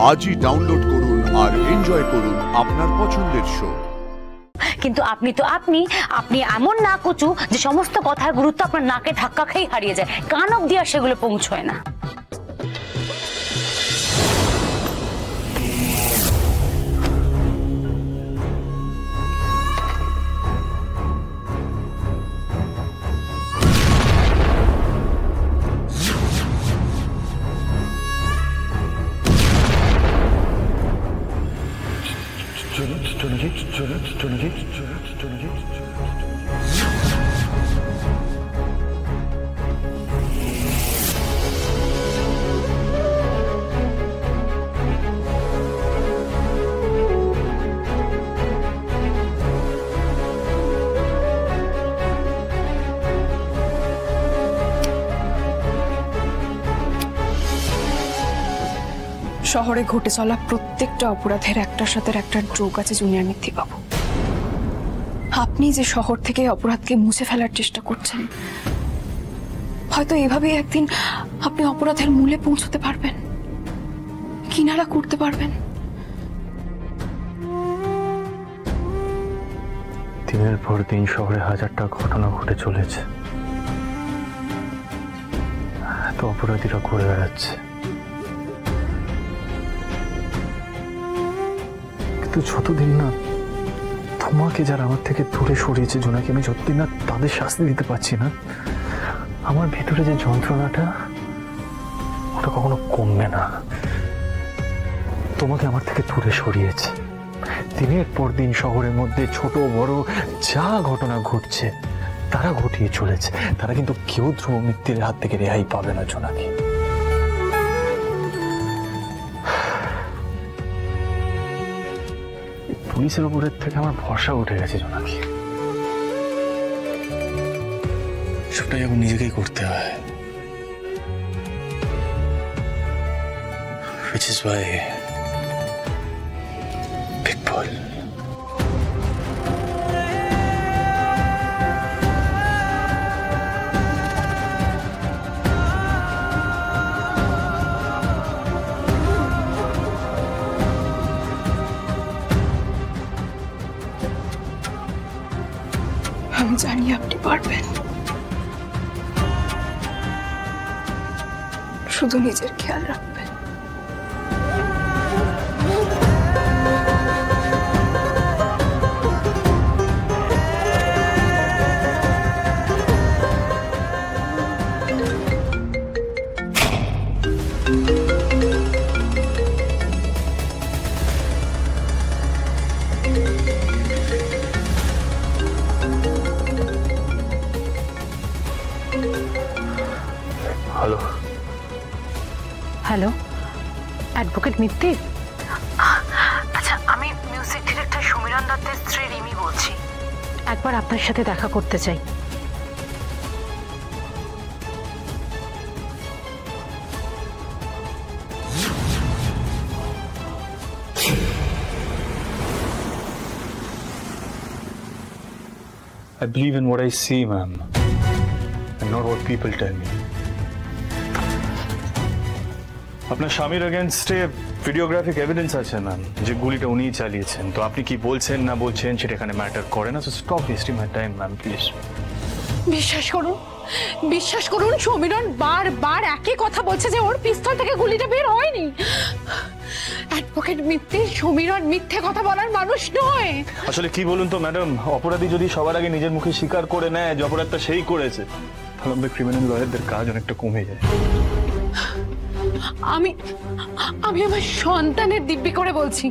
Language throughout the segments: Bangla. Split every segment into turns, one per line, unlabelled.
আজই ডাউনলোড করুন আর এনজয় করুন আপনার পছন্দের শো।
কিন্তু আপনি এমন না কচু যে সমস্ত কথার গুরুত্ব আপনার নাকে ধাক্কা খেয়ে হারিয়ে যায়, কান অব্দি আর সেগুলো পৌঁছয় না।
শহরে ঘটে চলা প্রত্যেকটা অপরাধের একটার সাথে একটা যোগ আছে জুনিয়র মিথ্যি বাবু। আপনি যে শহর থেকে অপরাধকে মুছে ফেলার চেষ্টা করছেন, হয়তো এভাবেই একদিন আপনি অপরাধের মূলে পৌঁছতে পারবেন, কিনারা করতে পারবেন।
দিনের পর দিন শহরে হাজারটা ঘটনা ঘটে চলেছে, এত অপরাধীরা ঘুরে বেড়াচ্ছে, কিন্তু যতদিন না তোমাকে যারা আমার থেকে দূরে সরিয়েছে জোনাকি, আমি যতদিন না তাদের শাস্তি দিতে পারছি না, আমার ভেতরে যে যন্ত্রণাটা ওটা কখনো কমবে না। তোমাকে আমার থেকে দূরে সরিয়েছে, দিনের পর দিন শহরের মধ্যে ছোট বড় যা ঘটনা ঘটছে তারা ঘটিয়ে চলেছে, তারা কিন্তু কেউ ধ্রুব মিত্তির হাত থেকে রেহাই পাবে না জোনাকি। পুলিশের উপরের থেকে আমার ভরসা উঠে গেছে জোনাকি, সবটাই এখন নিজেকেই করতে হয়। Which is why big ball.
আমি জানি আপনি পারবেন, শুধু নিজের খেয়াল রাখবেন।
Hello
hello, advocate Mittir. আচ্ছা, আমি মিউজিক ডিরেক্টর সমীরণ দত্তের স্ত্রী রিমি বলছি, একবার আপনার সাথে দেখা করতে চাই।
I believe in what I see, ma'am, and not what people tell me. আপনার স্বামীর এগেইনস্টে ভিডিওগ্রাফিক এভিডেন্স আছে ম্যাম, যে গুলিটা উনিই চালিয়েছেন। তো আপনি কি বলছেন না বলছেন সেটা এখানে ম্যাটার করে না। So stop wasting my time ma'am, please.
বিশ্বাস করুন সমীরণ বারবার একই কথা বলছে যে ওর পিস্তল থেকে গুলিটা বের হয়নি। অ্যাডভোকেট মিত্তির, সমীরণ মিথ্যে কথা বলার মানুষ নয়।
আসলে কি বলুন তো ম্যাডাম, অপরাধী যদি সবার আগে নিজের মুখে স্বীকার করে নেয় যে অপরাধটা সেই করেছে, তাহলে আমাদের ক্রিমিনাল লয়ারদের কাজ অনেকটা কমে যায়।
আমি আমার সন্তানের দিব্যি করে বলছি,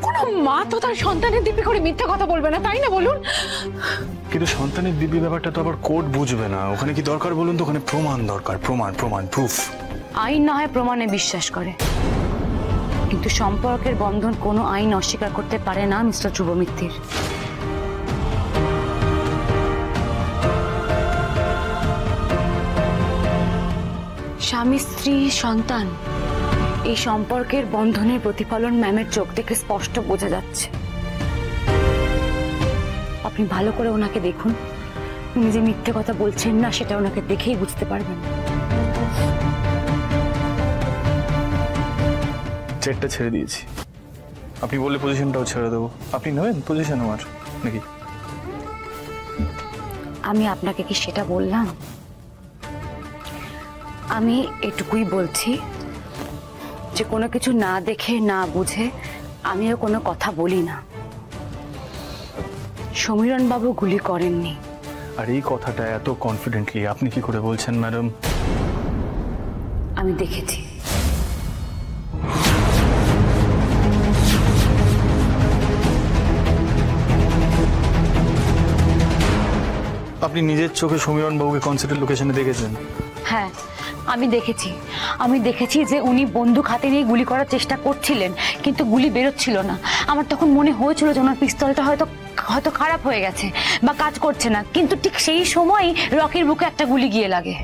কোন মা তো তার সন্তানের দিব্যি করে মিথ্যে কথা বলবে না, তাই না বলুন?
কিন্তু সন্তানের দিব্যি ব্যাপারটা তো আবার কোর্ট বুঝবে না। ওখানে কি দরকার বলুন তো? ওখানে প্রমাণ দরকার, প্রমাণ প্রুফ।
আইন না হয় প্রমাণে বিশ্বাস করে, কিন্তু সম্পর্কের বন্ধন কোনো আইন অস্বীকার করতে পারে না মিস্টার ধ্রুব মিত্তির। স্বামী স্ত্রী সন্তান এই সম্পর্কের বন্ধনের প্রতিফলন ম্যামের চোখ থেকে স্পষ্ট বোঝা যাচ্ছে। আপনি ভালো করে ওনাকে দেখুন, উনি যে মিথ্যে কথা বলছেন না সেটা ওনাকে দেখেই বুঝতে পারবেন।
চেটটা ছেড়ে দিয়েছি। আপনি বললে পজিশনটাও ছেড়ে দেবো। আপনি নেবেন পজিশন আমার নাকি?
আমি আপনাকে কি সেটা বললাম? আমি এটুকুই বলছি যে কোনো কিছু না দেখে না বুঝে আমিও কোনো কথা বলি না। সমীরণ বাবু গুলি করেননি।
আর এই কথাটা এত কনফিডেন্টলি আপনি কি করে বলছেন ম্যাডাম?
আমি দেখেছি।
আপনি নিজের চোখে সমীরণ বাবুকে কনসার্টের লোকেশনে দেখেছেন?
হ্যাঁ, আমি দেখেছি যে উনি বন্দুক হাতে নিয়ে গুলি করার চেষ্টা করছিলেন, কিন্তু গুলি বেরোচ্ছিল না। আমার তখন মনে হয়েছিল যে ওনার পিস্তলটা হয়তো খারাপ হয়ে গেছে বা কাজ করছে না, কিন্তু ঠিক সেই সময় রকির বুকে একটা গুলি গিয়ে লাগে।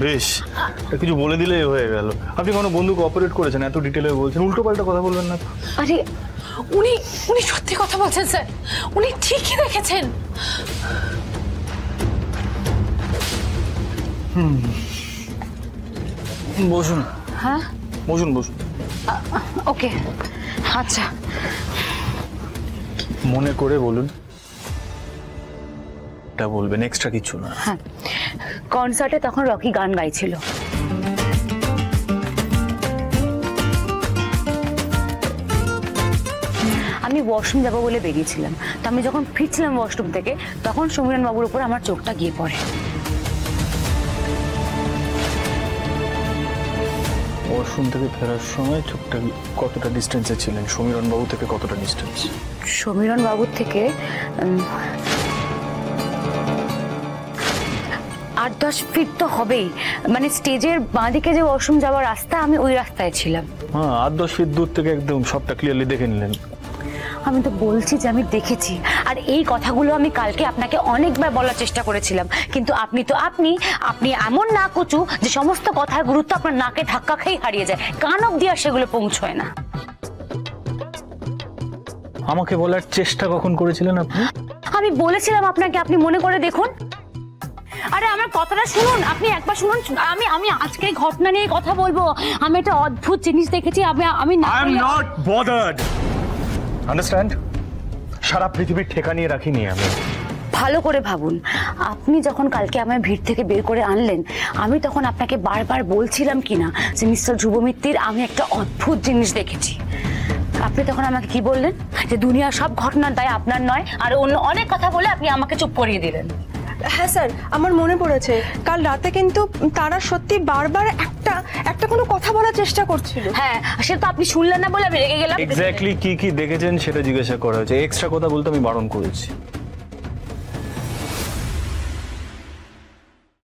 বেশ, কিছু বলে দিলেই হয়ে গেল। আপনি কোনো বন্দুক অপারেট করেছেন? এত ডিটেলে বলছেন, উল্টো পাল্টা কথা বলবেন না।
আরে
উনি সত্যি কথা বলছেন স্যার, উনি ঠিকই দেখেছেন।
বসুন।
হ্যাঁ,
বসুন।
ওকে, আচ্ছা।
মনে করে বলুন, এটা বলবেন, এক্সট্রা কিছু না।
হ্যাঁ, কনসার্টে তখন রকি গান গাইছিল। আমি ওয়াশরুম যাবো বলে বেরিয়েছিলাম, তো আমি যখন ফিরছিলাম ওয়াশরুম থেকে তখন সমীরণ বাবুর উপর আমার চোখটা গিয়ে পড়ে।
ওয়াশরুম থেকে ফেরার সময় চোখটা কতটা ডিস্টেন্সে ছিলেন? সমীরণ বাবু থেকে কতটা ডিস্টেন্স?
সমীরণ বাবুর থেকে 8-10 ফিট তো হবেই। মানে স্টেজের বাঁদিকে যে ওয়াশরুম যাওয়ার রাস্তা, আমি ওই রাস্তায় ছিলাম।
হ্যাঁ, 8-10 ফিট দূর থেকে একদম সবটা ক্লিয়ারলি দেখে নিলেন।
আমি তো বলছি যে আমি দেখেছি, আর এই কথাগুলো আমি কালকে আপনাকে অনেকবার বলার চেষ্টা করেছিলাম, কিন্তু আপনি এমন না কচু যে সমস্ত কথার গুরুত্ব আপনার নাকে ধাক্কা খেয়ে হারিয়ে যায়, কান অব্দি আর সেগুলো পৌঁছয় না।
আমাকে বলার চেষ্টা কখন করেছিলেন আপনি?
আমি বলেছিলাম আপনাকে, আপনি মনে করে দেখুন। আরে আমার কথাটা শুনুন, আপনি একবার শুনুন। আমি আজকে ঘটনা নিয়ে কথা বলবো। আমি একটা অদ্ভুত জিনিস দেখেছি। আমি না
I am not bothered, understand? সারা পৃথিবীর ঠেকা নিয়ে রাখিনি আমি।
ভালো করে ভাবুন, আপনি যখন কালকে আমায় ভিড় থেকে বের করে আনলেন, আমি তখন আপনাকে বারবার বলছিলাম কিনা যে মিস্টার ধ্রুব মিত্তির, আমি একটা অদ্ভুত জিনিস দেখেছি। আপনি তখন আমাকে কি বললেন? যে দুনিয়ার সব ঘটনার দায় আপনার নয়, আর অন্য অনেক কথা বলে আপনি আমাকে চুপ করিয়ে দিলেন।
হ্যাঁ স্যার, আমার মনে পড়েছে কাল রাতে কিন্তু তারা সত্যি বারবার একটা কোনো কথা বলার চেষ্টা করছিল।
হ্যাঁ, সে তো আপনি শুনলেন না বলে আমি রেগে গেলাম।
এক্স্যাক্টলি কি দেখেছেন সেটা জিজ্ঞাসা করা হয়েছে। এক্সট্রা কথা বলতে আমি বারণ করেছি।